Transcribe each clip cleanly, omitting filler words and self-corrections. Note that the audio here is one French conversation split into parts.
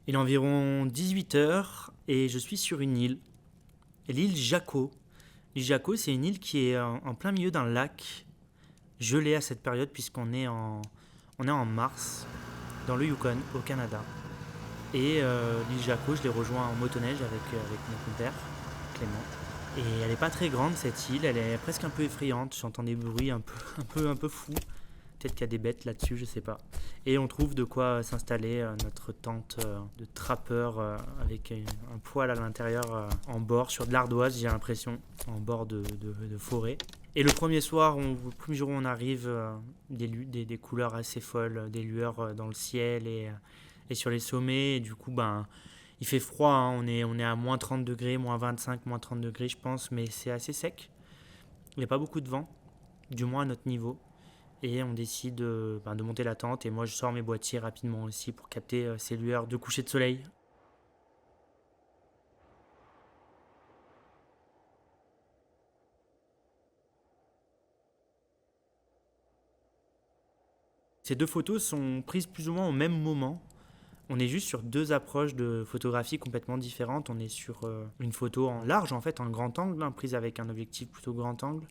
Il est environ 18 h et je suis sur une île, l'île Jaco. L'île Jaco, c'est une île qui est en plein milieu d'un lac gelé à cette période puisqu'on est en mars, dans le Yukon, au Canada. Et l'île Jaco, je l'ai rejoint en motoneige avec mon père, Clément. Et elle n'est pas très grande cette île, elle est presque un peu effrayante, j'entends des bruits un peu fous. Peut-être qu'il y a des bêtes là-dessus, je sais pas. Et on trouve de quoi s'installer notre tente de trappeur avec un poêle à l'intérieur en bord, sur de l'ardoise, j'ai l'impression, en bord de forêt. Et le premier soir, le premier jour où on arrive, des couleurs assez folles, des lueurs dans le ciel et sur les sommets. Et du coup, il fait froid, hein, on est à moins 30 degrés, moins 25, moins 30 degrés, je pense, mais c'est assez sec. Il n'y a pas beaucoup de vent, du moins à notre niveau. Et on décide de monter la tente. Et moi, je sors mes boîtiers rapidement aussi pour capter ces lueurs de coucher de soleil. Ces deux photos sont prises plus ou moins au même moment. On est juste sur deux approches de photographie complètement différentes. On est sur une photo en large, en fait, en grand angle, hein, prise avec un objectif plutôt grand angle,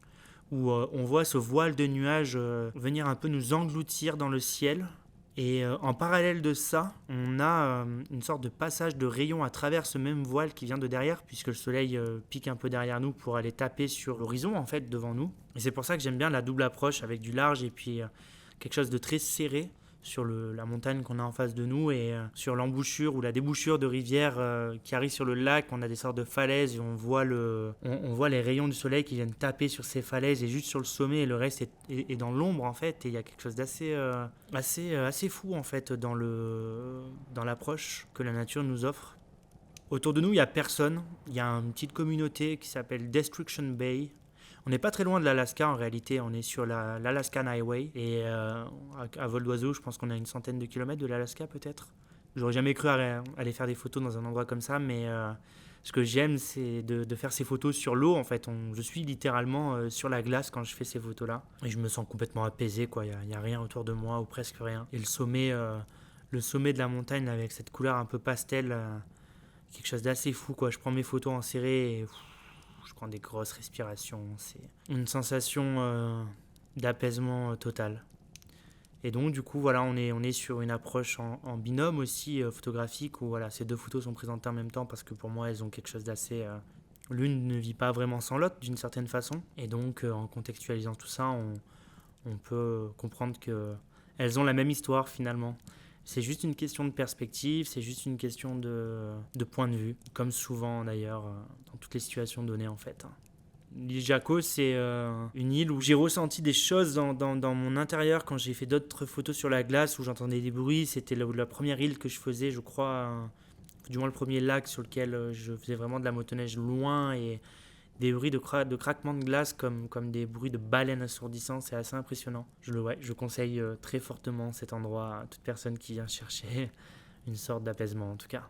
où on voit ce voile de nuages venir un peu nous engloutir dans le ciel. Et en parallèle de ça, on a une sorte de passage de rayons à travers ce même voile qui vient de derrière, puisque le soleil pique un peu derrière nous pour aller taper sur l'horizon, en fait, devant nous. Et c'est pour ça que j'aime bien la double approche avec du large et puis quelque chose de très serré sur la montagne qu'on a en face de nous et sur l'embouchure ou la débouchure de rivière qui arrive sur le lac. On a des sortes de falaises et on voit les rayons du soleil qui viennent taper sur ces falaises et juste sur le sommet, et le reste est dans l'ombre en fait. Et il y a quelque chose d'assez assez fou en fait dans l'approche que la nature nous offre. Autour de nous, il n'y a personne. Il y a une petite communauté qui s'appelle Destruction Bay. On n'est pas très loin de l'Alaska en réalité, on est sur l'Alaskan Highway et à vol d'oiseau, je pense qu'on a une centaine de kilomètres de l'Alaska peut-être. J'aurais jamais cru aller faire des photos dans un endroit comme ça, mais ce que j'aime c'est de faire ces photos sur l'eau en fait. Je suis littéralement sur la glace quand je fais ces photos-là et je me sens complètement apaisé quoi. Il y a rien autour de moi ou presque rien. Et le sommet de la montagne avec cette couleur un peu pastel, quelque chose d'assez fou quoi. Je prends mes photos en serré et je prends des grosses respirations. C'est une sensation d'apaisement total. Et donc, du coup, voilà, on est sur une approche en binôme aussi photographique où voilà, ces deux photos sont présentées en même temps parce que pour moi, elles ont quelque chose d'assez. L'une ne vit pas vraiment sans l'autre d'une certaine façon. Et donc, en contextualisant tout ça, on peut comprendre qu'elles ont la même histoire finalement. C'est juste une question de perspective, c'est juste une question de point de vue, comme souvent d'ailleurs dans toutes les situations données en fait. L'île Jaco, c'est une île où j'ai ressenti des choses dans mon intérieur quand j'ai fait d'autres photos sur la glace où j'entendais des bruits. C'était la première île que je faisais, je crois, du moins le premier lac sur lequel je faisais vraiment de la motoneige loin et des bruits de craquement de glace comme des bruits de baleines assourdissants, c'est assez impressionnant. Je conseille très fortement cet endroit à toute personne qui vient chercher une sorte d'apaisement en tout cas.